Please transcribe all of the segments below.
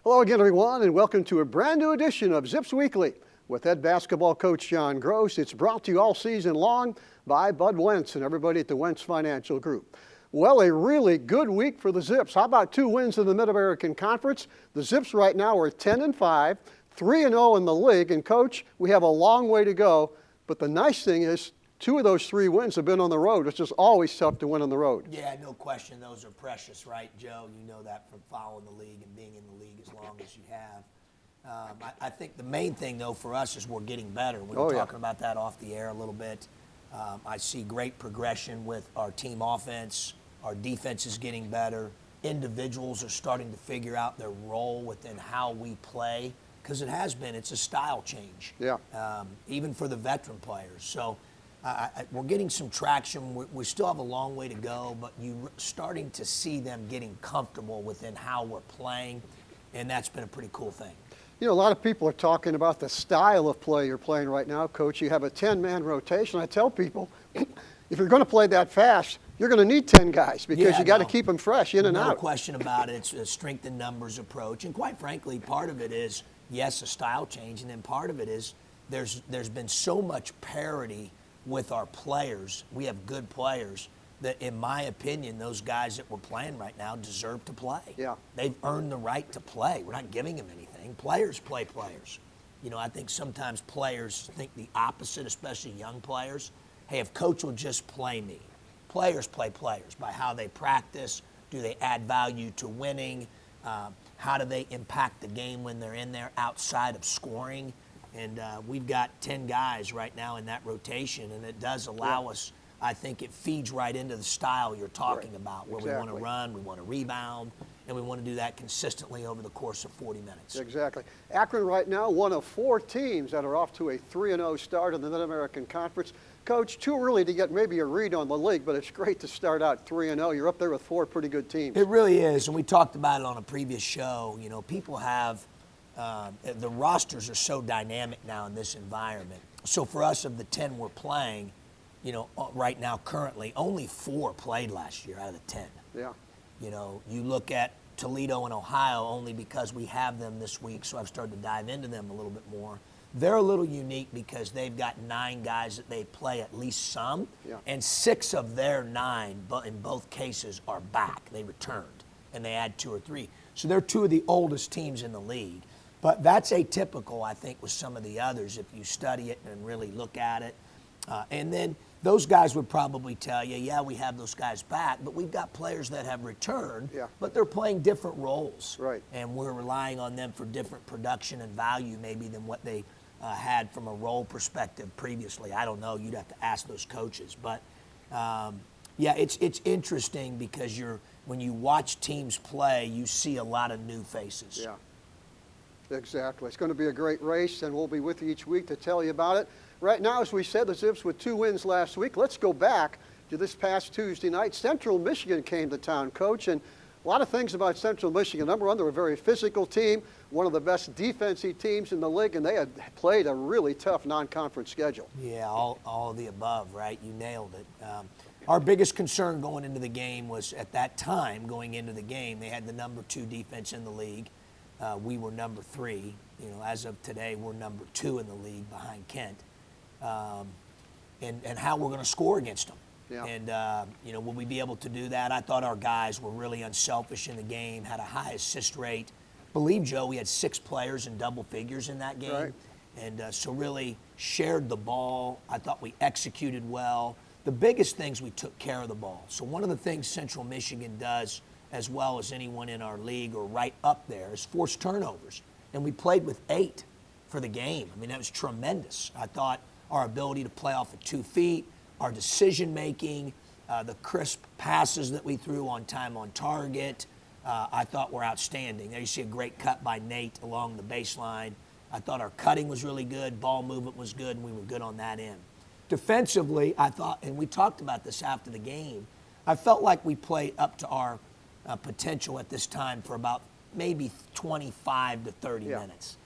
Hello again, everyone, and welcome to a brand new edition of Zips Weekly with head basketball coach John Groce. It's brought to you all season long by Bud Wentz and everybody at the Wentz Financial Group. Well, a really good week for the Zips. How about 2 wins in the Mid-American Conference? The Zips right now are 10-5, 3-0 in the league. And, Coach, we have a long way to go. But the nice thing is 2 of those 3 wins have been on the road, which is always tough to win on the road. Yeah, no question. Those are precious, right, Joe? You know that from following the league and being in the league as long as you have. I think the main thing, though, for us is we're getting better. We were talking about that off the air a little bit. I see great progression with our team offense. Our defense is getting better. Individuals are starting to figure out their role within how we play, because it's a style change. Yeah. Even for the veteran players. So we're getting some traction. We still have a long way to go, but you're starting to see them getting comfortable within how we're playing, and that's been a pretty cool thing. You know, a lot of people are talking about the style of play you're playing right now, Coach. You have a 10-man rotation. I tell people, if you're going to play that fast, you're going to need 10 guys because you got to keep them fresh in and out. No question about it. It's a strength in numbers approach, and quite frankly, part of it is, yes, a style change, and then part of it is there's been so much parity with our players. We have good players that, in my opinion, those guys that we're playing right now deserve to play. Yeah. They've earned the right to play. We're not giving them anything. Players play players. You know, I think sometimes players think the opposite, especially young players. Hey, if coach will just play me. Players play players by how they practice. Do they add value to winning? How do they impact the game when they're in there outside of scoring? And we've got 10 guys right now in that rotation, and it does allow us, I think it feeds right into the style you're talking about, where we want to run, we want to rebound, and we want to do that consistently over the course of 40 minutes. Exactly. Akron right now, one of 4 teams that are off to a 3-0 start in the Mid-American Conference. Coach, too early to get maybe a read on the league, but it's great to start out 3-0. You're up there with 4 pretty good teams. It really is, and we talked about it on a previous show. You know, people have the rosters are so dynamic now in this environment. So for us, of the 10 we're playing, you know, right now currently, only 4 played last year out of the 10. Yeah. You know, you look at Toledo and Ohio only because we have them this week, so I've started to dive into them a little bit more. They're a little unique because they've got 9 guys that they play at least some, and 6 of their 9, but in both cases, are back. They returned, and they add 2 or 3. So they're 2 of the oldest teams in the league. But that's atypical, I think, with some of the others if you study it and really look at it. And then those guys would probably tell you, yeah, we have those guys back, but we've got players that have returned, but they're playing different roles. Right. And we're relying on them for different production and value maybe than what they had from a role perspective previously. I don't know. You'd have to ask those coaches. But, yeah, it's interesting because when you watch teams play, you see a lot of new faces. Yeah. Exactly. It's going to be a great race, and we'll be with you each week to tell you about it. Right now, as we said, the Zips with 2 wins last week. Let's go back to this past Tuesday night. Central Michigan came to town, Coach, and a lot of things about Central Michigan. Number one, they're a very physical team, one of the best defensive teams in the league, and they had played a really tough non-conference schedule. Yeah, all of the above, right? You nailed it. Our biggest concern going into the game was, at that time, going into the game, they had the number 2 defense in the league. We were number 3. You know, as of today, we're number 2 in the league behind Kent. And how we're going to score against them. Yeah. And, you know, will we be able to do that? I thought our guys were really unselfish in the game, had a high assist rate. Believe, Joe, we had 6 players in double figures in that game. Right. And so really shared the ball. I thought we executed well. The biggest things, we took care of the ball. So one of the things Central Michigan does, as well as anyone in our league or right up there, is force turnovers. And we played with 8 for the game. I mean, that was tremendous. I thought our ability to play off of 2 feet, our decision-making, the crisp passes that we threw on time on target, I thought were outstanding. There you see a great cut by Nate along the baseline. I thought our cutting was really good, ball movement was good, and we were good on that end. Defensively, I thought, and we talked about this after the game, I felt like we played up to our potential at this time for about maybe 25 to 30 minutes.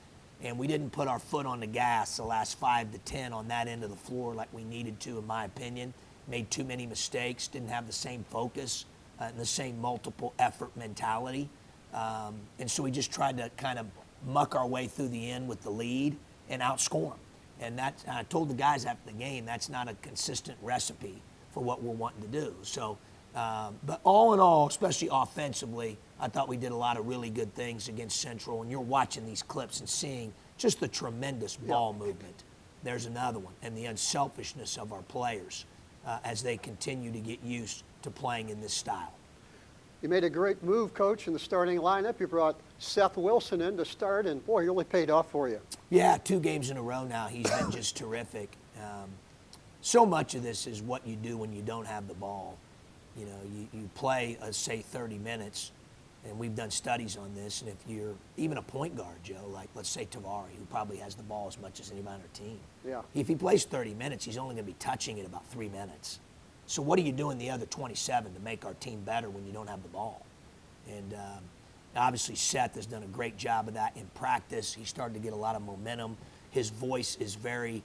And we didn't put our foot on the gas the last 5 to 10 on that end of the floor like we needed to, in my opinion. Made too many mistakes, didn't have the same focus and the same multiple effort mentality. And so we just tried to kind of muck our way through the end with the lead and outscore them. And I told the guys after the game, that's not a consistent recipe for what we're wanting to do. So, but all in all, especially offensively, I thought we did a lot of really good things against Central. And you're watching these clips and seeing just the tremendous ball movement. There's another one. And the unselfishness of our players as they continue to get used to playing in this style. You made a great move, Coach, in the starting lineup. You brought Seth Wilson in to start, and boy, he really paid off for you. Yeah, 2 games in a row now. He's been just terrific. So much of this is what you do when you don't have the ball. You know, you play, say, 30 minutes, and we've done studies on this, and if you're even a point guard, Joe, like let's say Tavari, who probably has the ball as much as anybody on our team. Yeah. If he plays 30 minutes, he's only going to be touching it about 3 minutes. So what are you doing the other 27 to make our team better when you don't have the ball? And obviously Seth has done a great job of that in practice. He started to get a lot of momentum. His voice is very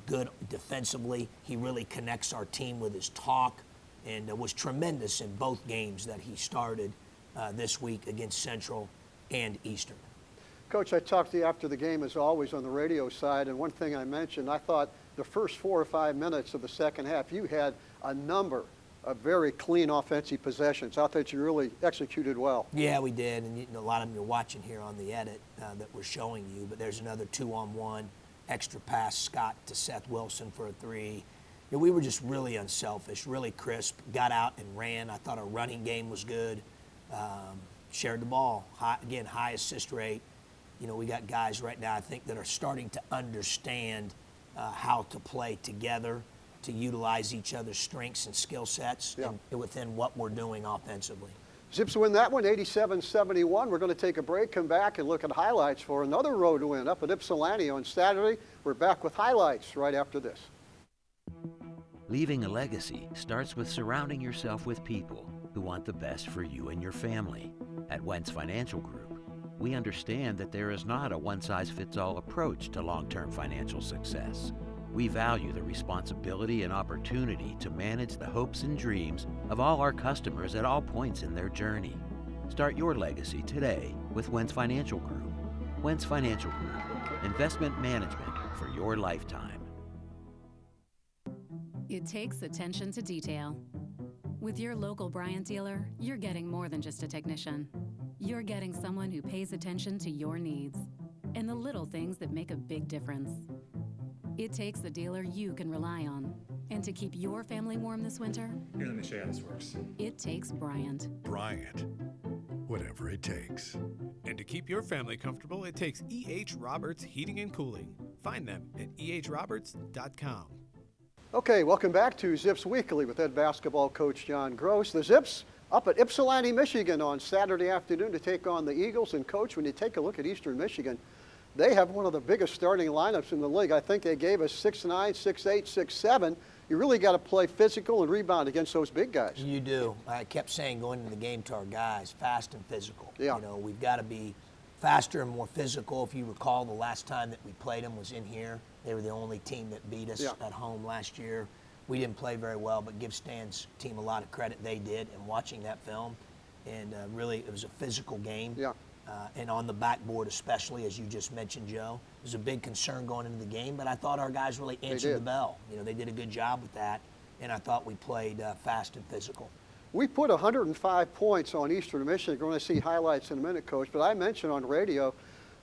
good defensively. He really connects our team with his talk and was tremendous in both games that he started this week against Central and Eastern. Coach, I talked to you after the game, as always, on the radio side, and one thing I mentioned, I thought the first 4 or 5 minutes of the second half, you had a number of very clean offensive possessions. I thought you really executed well. Yeah, we did, and a lot of them you're watching here on the edit that we're showing you, but there's another 2-on-1 extra pass, Scott to Seth Wilson for a 3. You know, we were just really unselfish, really crisp, got out and ran. I thought our running game was good. Shared the ball, high assist rate. You know, we got guys right now, I think, that are starting to understand how to play together, to utilize each other's strengths and skill sets and within what we're doing offensively. Zips win that one, 87-71. We're going to take a break, come back, and look at highlights for another road win up at Ypsilanti on Saturday. We're back with highlights right after this. Leaving a legacy starts with surrounding yourself with people who want the best for you and your family. At Wentz Financial Group, we understand that there is not a one-size-fits-all approach to long-term financial success. We value the responsibility and opportunity to manage the hopes and dreams of all our customers at all points in their journey. Start your legacy today with Wentz Financial Group. Wentz Financial Group, investment management for your lifetime. It takes attention to detail. With your local Bryant dealer, you're getting more than just a technician. You're getting someone who pays attention to your needs and the little things that make a big difference. It takes a dealer you can rely on. And to keep your family warm this winter, Here, let me show you how this works. it takes Bryant. Bryant, whatever it takes. And to keep your family comfortable, it takes E.H. Roberts Heating and Cooling. Find them at ehroberts.com. Okay, welcome back to Zips Weekly with head basketball coach John Groce. The Zips up at Ypsilanti, Michigan on Saturday afternoon to take on the Eagles. And coach, when you take a look at Eastern Michigan, they have one of the biggest starting lineups in the league. I think they gave us 6'9", 6'8", 6'7". You really got to play physical and rebound against those big guys. You do. I kept saying going into the game to our guys, fast and physical. Yeah. You know, we've got to be faster and more physical. If you recall, the last time that we played them was in here. They were the only team that beat us at home last year. We didn't play very well, but give Stan's team a lot of credit. They did. And watching that film, and really it was a physical game. Yeah. And on the backboard especially, as you just mentioned, Joe, it was a big concern going into the game, but I thought our guys really answered the bell. You know, they did a good job with that, and I thought we played fast and physical. We put 105 points on Eastern Michigan. We're going to see highlights in a minute, Coach. But I mentioned on radio,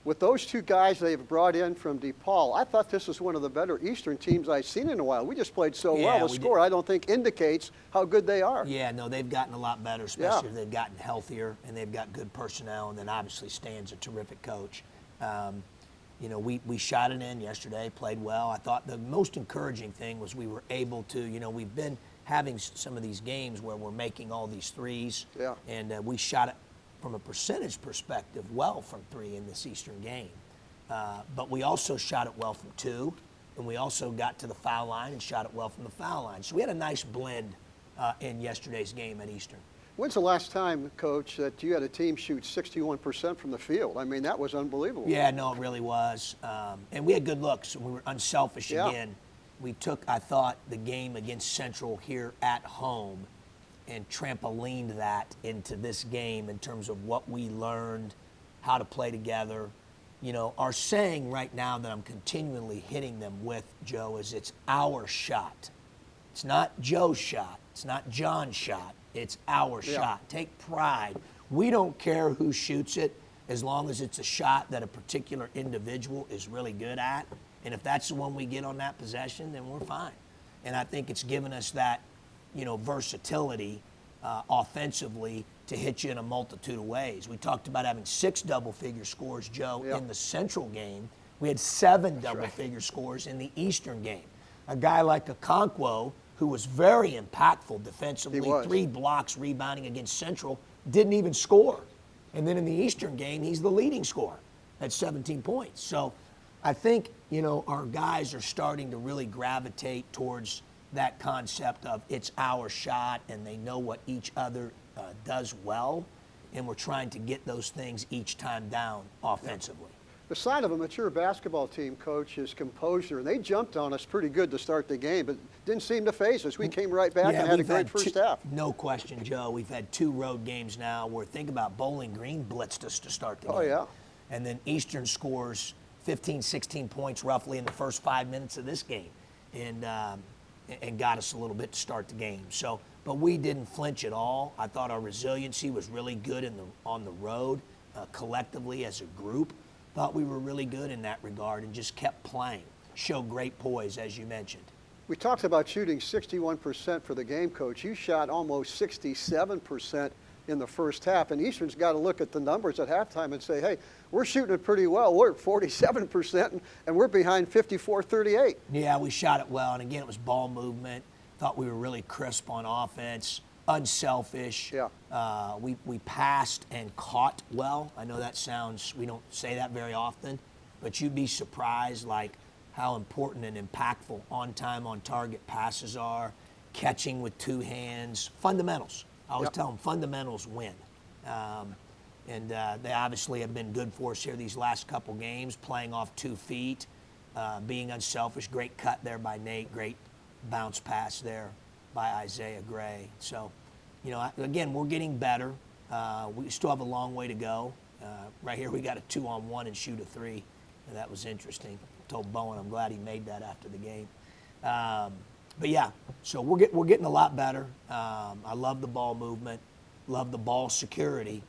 with those two guys they've brought in from DePaul, I thought this was one of the better Eastern teams I've seen in a while. We just played so well. The score, I don't think, indicates how good they are. Yeah, no, they've gotten a lot better, especially if they've gotten healthier, and they've got good personnel, and then obviously Stan's a terrific coach. You know, we shot it in yesterday, played well. I thought the most encouraging thing was we were able to, you know, we've been having some of these games where we're making all these threes, and we shot it from a percentage perspective well from 3 in this Eastern game. But we also shot it well from 2, and we also got to the foul line and shot it well from the foul line. So we had a nice blend in yesterday's game at Eastern. When's the last time, Coach, that you had a team shoot 61% from the field? I mean, that was unbelievable. Yeah, no, it really was. And we had good looks. We were unselfish again. We took, I thought, the game against Central here at home and trampolined that into this game in terms of what we learned, how to play together. You know, our saying right now that I'm continually hitting them with, Joe, is it's our shot. It's not Joe's shot. It's not John's shot. It's our shot. Take pride. We don't care who shoots it as long as it's a shot that a particular individual is really good at. And if that's the one we get on that possession, then we're fine. And I think it's given us that, you know, versatility offensively to hit you in a multitude of ways. We talked about having 6 double-figure scores, Joe, in the Central game. We had 7 double-figure scores in the Eastern game. A guy like Okonkwo, who was very impactful defensively, 3 blocks rebounding against Central, didn't even score. And then in the Eastern game, he's the leading scorer at 17 points. So I think, you know, our guys are starting to really gravitate towards that concept of it's our shot, and they know what each other does well, and we're trying to get those things each time down offensively. The sign of a mature basketball team, Coach, is composure. And they jumped on us pretty good to start the game, but didn't seem to phase us. We came right back and had a great first half. No question, Joe. We've had 2 road games now where, think about, Bowling Green blitzed us to start the game. Oh, yeah. And then Eastern scores 15, 16 points roughly in the first 5 minutes of this game, and got us a little bit to start the game. So, but we didn't flinch at all. I thought our resiliency was really good on the road, collectively as a group. Thought we were really good in that regard and just kept playing. Showed great poise, as you mentioned. We talked about shooting 61% for the game, Coach. You shot almost 67% in the first half, and Eastern's got to look at the numbers at halftime and say, hey, we're shooting it pretty well. We're at 47%, and we're behind 54-38. Yeah, we shot it well, and again, it was ball movement. Thought we were really crisp on offense, unselfish. Yeah. We passed and caught well. I know that sounds, we don't say that very often, but you'd be surprised like how important and impactful on-time, on-target passes are, catching with 2 hands, fundamentals. I always tell them fundamentals win. They obviously have been good for us here these last couple games, playing off 2 feet, being unselfish. Great cut there by Nate. Great bounce pass there by Isaiah Gray. So, you know, again, we're getting better. We still have a long way to go. Right here, we got a 2-on-1 and shoot a 3, and that was interesting. I told Bowen I'm glad he made that after the game. But yeah, so we're getting a lot better. I love the ball movement, love the ball security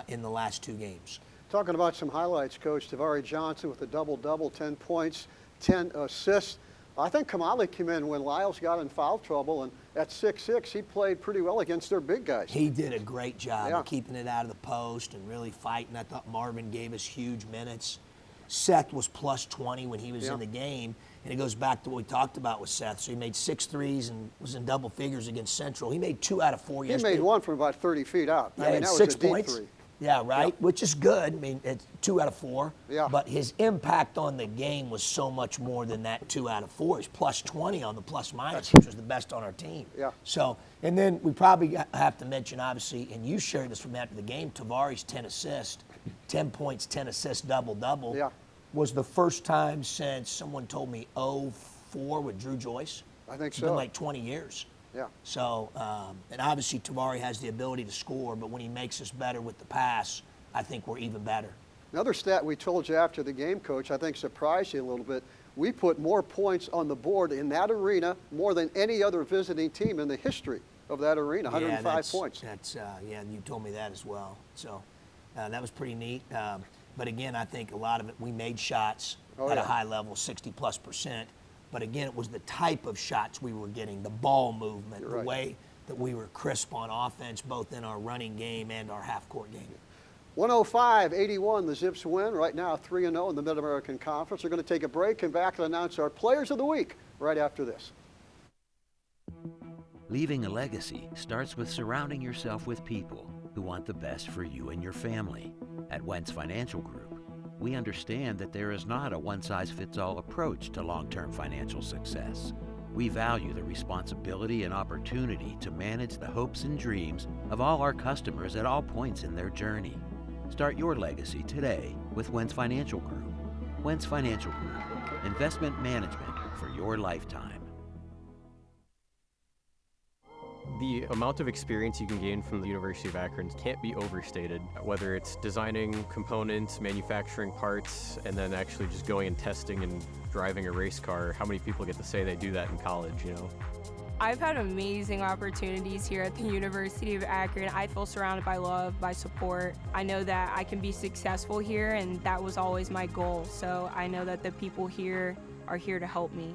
in the last 2 games. Talking about some highlights, Coach, Tavari Johnson with a double-double, 10 points, 10 assists. I think Kamali came in when Lyles got in foul trouble, and at 6'6", he played pretty well against their big guys. He did a great job of keeping it out of the post and really fighting. I thought Marvin gave us huge minutes. Seth was plus 20 when he was in the game, and it goes back to what we talked about with Seth. So he made 6 threes and was in double figures against Central. He made 2 out of 4 yesterday. He made 1 from about 30 feet out. Yeah, I mean, that was 6 a deep points. 3. Yeah, right, which is good. I mean, it's 2 out of 4. Yeah. But his impact on the game was so much more than that 2 out of 4. He's plus 20 on the plus minus, which was the best on our team. Yeah. So, and then we probably have to mention, obviously, and you shared this from after the game, Tavari's 10 assists, 10 points, 10 assists, double-double. Yeah. Was the first time since someone told me 04 with Drew Joyce. I think It's so. been like 20 years. Yeah. So, and obviously Tavari has the ability to score, but when he makes us better with the pass, I think we're even better. Another stat we told you after the game, Coach, I think surprised you a little bit. We put more points on the board in that arena more than any other visiting team in the history of that arena, 105 points. Yeah, you told me that as well. So that was pretty neat. But again, I think a lot of it, we made shots at a high level, 60+%. But again, it was the type of shots we were getting, the ball movement, the way that we were crisp on offense, both in our running game and our half-court game. 105-81, the Zips win. Right now, 3-0 in the Mid-American Conference. We're going to take a break and back and announce our Players of the Week right after this. Leaving a legacy starts with surrounding yourself with people who want the best for you and your family. At Wentz Financial Group, we understand that there is not a one-size-fits-all approach to long-term financial success. We value the responsibility and opportunity to manage the hopes and dreams of all our customers at all points in their journey. Start your legacy today with Wentz Financial Group. Wentz Financial Group, investment management for your lifetime. The amount of experience you can gain from the University of Akron can't be overstated, whether it's designing components, manufacturing parts, and then actually just going and testing and driving a race car. How many people get to say they do that in college, you know? I've had amazing opportunities here at the University of Akron. I feel surrounded by love, by support. I know that I can be successful here, and that was always my goal. So I know that the people here are here to help me.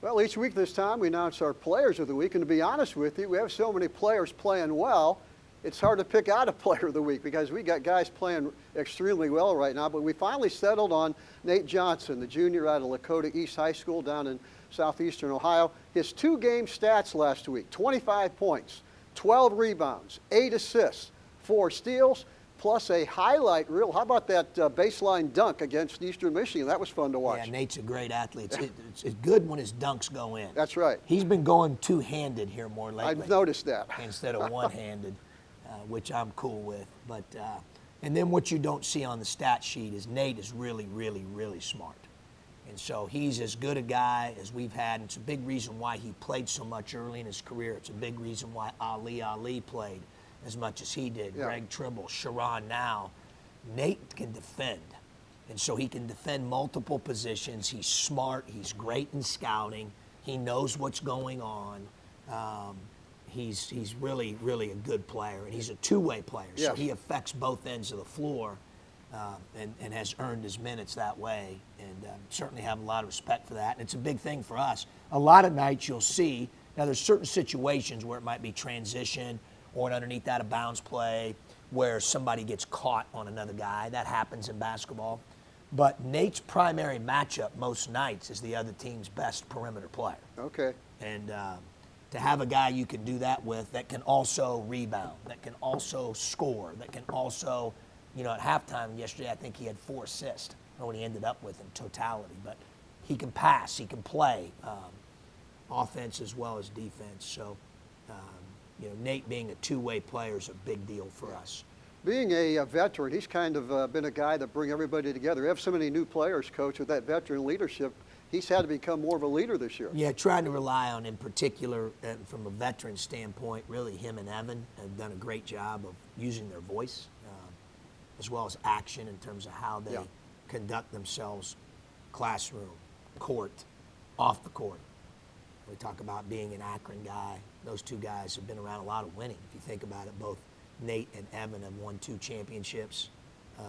Well, each week this time we announce our players of the week, and to be honest with you, we have so many players playing well, it's hard to pick out a player of the week because we got guys playing extremely well right now, but we finally settled on Nate Johnson, the junior out of Lakota East High School down in southeastern Ohio. His 2-game stats last week: 25 points, 12 rebounds, 8 assists, 4 steals, plus a highlight reel. How about that baseline dunk against Eastern Michigan? That was fun to watch. Yeah, Nate's a great athlete. It's good when his dunks go in. That's right. He's been going two-handed here more lately. I've noticed that. Instead of one-handed, which I'm cool with. But and then what you don't see on the stat sheet is Nate is really, really, really smart. And so he's as good a guy as we've had. And it's a big reason why he played so much early in his career. It's a big reason why Ali played as much as he did. Yeah. Greg Trimble, Sharon now. Nate can defend. And so he can defend multiple positions. He's smart. He's great in scouting. He knows what's going on. He's really, really a good player. And he's a two-way player. Yes. So he affects both ends of the floor and has earned his minutes that way. And certainly have a lot of respect for that. And it's a big thing for us. A lot of nights you'll see, now there's certain situations where it might be transition or an underneath out of bounds play where somebody gets caught on another guy. That happens in basketball. But Nate's primary matchup most nights is the other team's best perimeter player. Okay. And to have a guy you can do that with that can also rebound, that can also score, that can also, you know, at halftime yesterday I think he had 4 assists. I don't know what he ended up with in totality, but he can pass, he can play offense as well as defense. So, you know, Nate being a two-way player is a big deal for us. Being a veteran, he's kind of been a guy that bring everybody together. We have so many new players, Coach, with that veteran leadership. He's had to become more of a leader this year. Yeah, trying to rely on, in particular, from a veteran standpoint, really him and Evan have done a great job of using their voice as well as action in terms of how they conduct themselves, classroom, court, off the court. We talk about being an Akron guy. Those two guys have been around a lot of winning. If you think about it, both Nate and Evan have won 2 championships.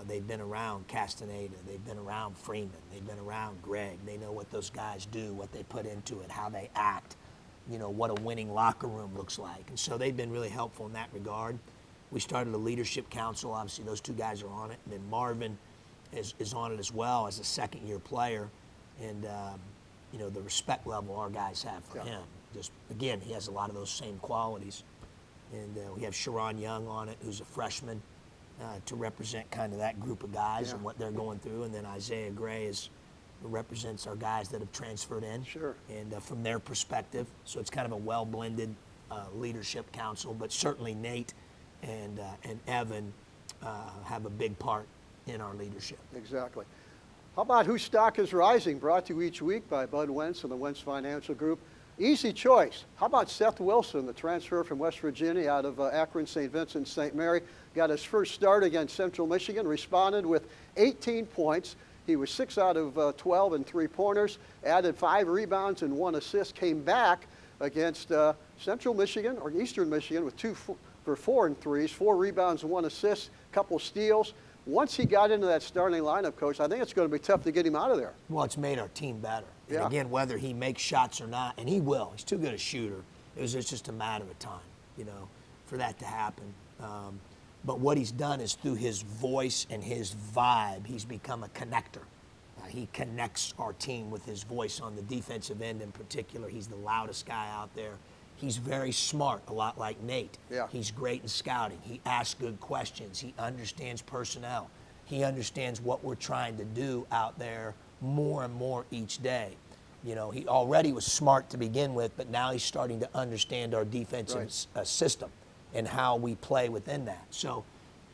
They've been around Castaneda. They've been around Freeman. They've been around Greg. They know what those guys do, what they put into it, how they act, you know, what a winning locker room looks like. And so they've been really helpful in that regard. We started a leadership council. Obviously, those 2 guys are on it. And then Marvin is on it as well as a second-year player. And, you know, the respect level our guys have for him. Just, again, he has a lot of those same qualities. And we have Sharon Young on it, who's a freshman, to represent kind of that group of guys and what they're going through. And then Isaiah Gray represents our guys that have transferred in. Sure. And from their perspective. So it's kind of a well-blended leadership council. But certainly Nate and Evan have a big part in our leadership. Exactly. How about Whose Stock is Rising, brought to you each week by Bud Wentz and the Wentz Financial Group. Easy choice. How about Seth Wilson, the transfer from West Virginia out of Akron, St. Vincent, St. Mary, got his first start against Central Michigan, responded with 18 points. He was 6 out of 12 in 3-pointers, added 5 rebounds and 1 assist, came back against Central Michigan or Eastern Michigan with 2 for 4 in threes, 4 rebounds and 1 assist, couple steals. Once he got into that starting lineup, Coach, I think it's going to be tough to get him out of there. Well, it's made our team better. And Yeah. again, whether he makes shots or not, and he will. He's too good a shooter. It's just a matter of time, you know, for that to happen. But what he's done is through his voice and his vibe, he's become a connector. He connects our team with his voice on the defensive end in particular. He's the loudest guy out there. He's very smart, a lot like Nate. Yeah. He's great in scouting. He asks good questions. He understands personnel. He understands what we're trying to do out there more and more each day. You know, he already was smart to begin with, but now he's starting to understand our defensive system and how we play within that. So,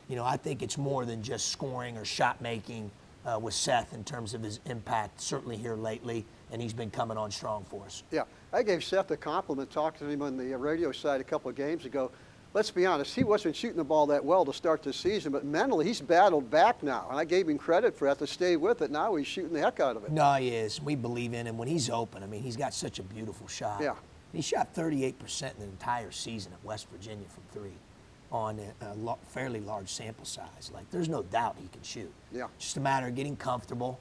you know, I think it's more than just scoring or shot making with Seth in terms of his impact, certainly here lately. and he's been coming on strong for us. Yeah, I gave Seth a compliment talking to him on the radio side a couple of games ago. Let's be honest, he wasn't shooting the ball that well to start this season, but mentally he's battled back now, and I gave him credit for that to stay with it. Now he's shooting the heck out of it. No, he is. We believe in him. When he's open, I mean, he's got such a beautiful shot. Yeah. He shot 38% in the entire season at West Virginia from three on a fairly large sample size. Like, there's no doubt he can shoot. Yeah. Just a matter of getting comfortable,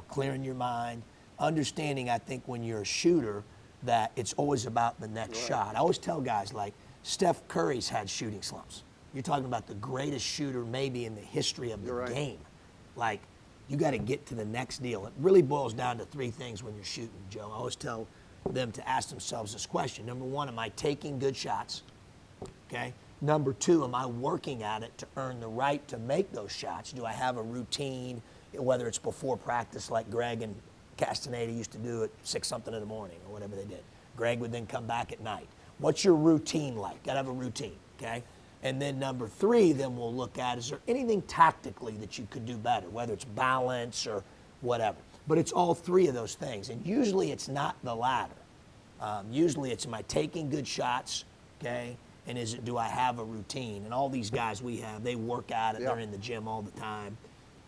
clearing your mind, understanding, I think, when you're a shooter, that it's always about the next shot. I always tell guys, like, Steph Curry's had shooting slumps. You're talking about the greatest shooter maybe in the history of the game. Like, you got to get to the next deal. It really boils down to three things when you're shooting, Joe. I always tell them to ask themselves this question. Number one, am I taking good shots? Okay. Number two, am I working at it to earn the right to make those shots? Do I have a routine, whether it's before practice like Greg and Castaneda used to do at 6 something in the morning or whatever they did. Greg would then come back at night. What's your routine like? Got to have a routine, okay? And then number three, then we'll look at, is there anything tactically that you could do better, whether it's balance or whatever. But it's all three of those things. And usually it's not the latter. Usually it's, am I taking good shots, okay? And do I have a routine? And all these guys we have, they work at it. They're in the gym all the time.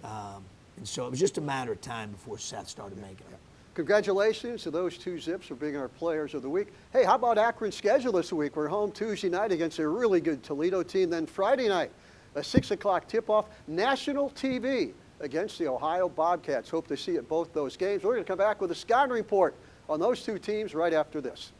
And so it was just a matter of time before Seth started making it. Congratulations to those two Zips for being our players of the week. Hey, how about Akron's schedule this week? We're home Tuesday night against a really good Toledo team. Then Friday night, a 6 o'clock tip-off, national TV against the Ohio Bobcats. Hope to see you at both those games. We're going to come back with a scouting report on those two teams right after this.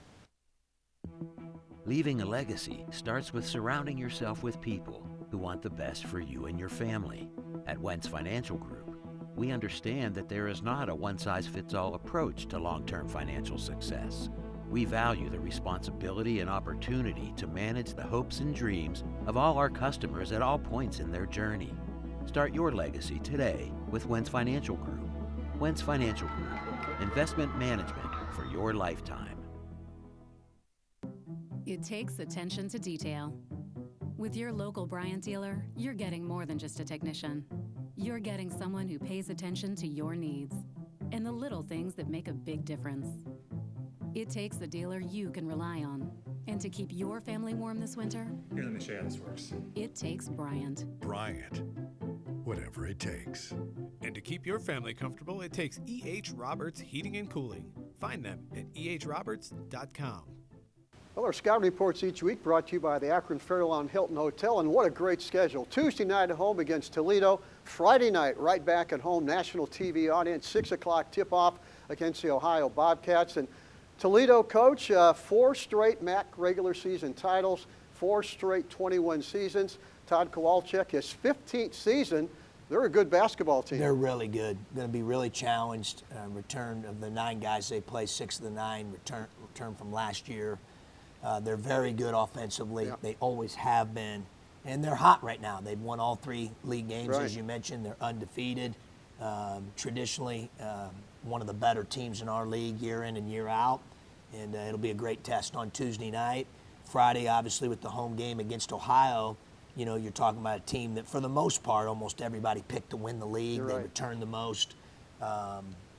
Leaving a legacy starts with surrounding yourself with people who want the best for you and your family. At Wentz Financial Group, we understand that there is not a one-size-fits-all approach to long-term financial success. We value the responsibility and opportunity to manage the hopes and dreams of all our customers at all points in their journey. Start your legacy today with Wentz Financial Group. Wentz Financial Group, investment management for your lifetime. It takes attention to detail. With your local Bryant dealer, you're getting more than just a technician. You're getting someone who pays attention to your needs and the little things that make a big difference. It takes a dealer you can rely on. And to keep your family warm this winter, Here, let me show you how this works. it takes Bryant. Bryant. Whatever it takes. And to keep your family comfortable, it takes E.H. Roberts Heating and Cooling. Find them at ehroberts.com. Well, our scouting reports each week brought to you by the Akron Fairlawn Hilton Hotel, and what a great schedule. Tuesday night at home against Toledo. Friday night right back at home, national TV audience, 6 o'clock tip-off against the Ohio Bobcats. And Toledo coach, 4 straight MAC regular season titles, 4 straight 21 seasons. Todd Kowalczyk, his 15th season. They're a good basketball team. They're really good. Going to be really challenged. Return of the 9 guys they play, 6 of the 9 return from last year. They're very good offensively. Yeah. They always have been. And they're hot right now. They've won all 3 league games, as you mentioned. They're undefeated. Traditionally, one of the better teams in our league year in and year out. And it'll be a great test on Tuesday night. Friday, obviously, with the home game against Ohio, you know, you're talking about a team that, for the most part, almost everybody picked to win the league. They returned the most.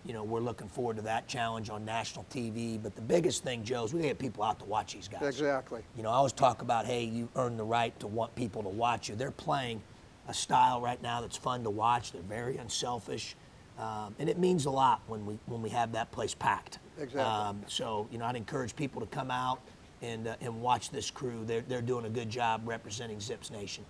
You know, we're looking forward to that challenge on national TV. But the biggest thing, Joe, is we get people out to watch these guys. Exactly. You know, I always talk about, hey, you earn the right to want people to watch you. They're playing a style right now that's fun to watch. They're very unselfish. And it means a lot when we have that place packed. Exactly. So, you know, I'd encourage people to come out and watch this crew. They're doing a good job representing Zips Nation.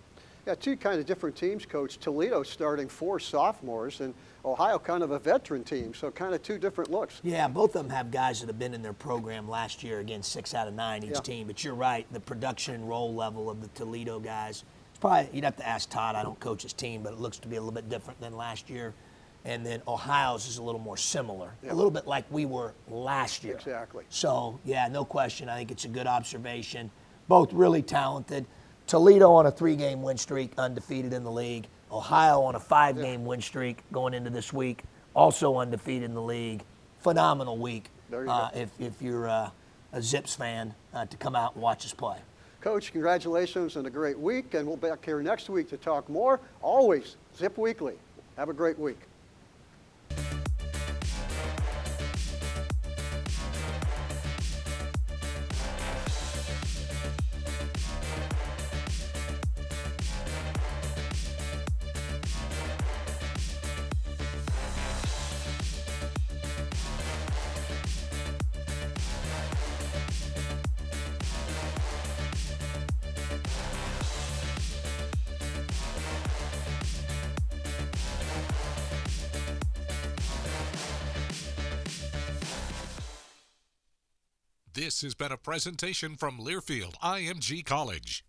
Yeah, 2 kind of different teams, Coach. Toledo starting 4 sophomores, and Ohio kind of a veteran team, so kind of 2 different looks. Yeah, both of them have guys that have been in their program last year, again, 6 out of 9 each team. But you're right, the production and role level of the Toledo guys, it's probably, you'd have to ask Todd, I don't coach his team, but it looks to be a little bit different than last year. And then Ohio's is a little more similar, a little bit like we were last year. Exactly. So, yeah, no question. I think it's a good observation. Both really talented. Toledo on a 3-game win streak, undefeated in the league. Ohio on a 5-game win streak going into this week, also undefeated in the league. Phenomenal week. There you go. If you're a Zips fan, to come out and watch us play. Coach, congratulations on a great week, and we'll be back here next week to talk more. Always Zip Weekly. Have a great week. This has been a presentation from Learfield IMG College.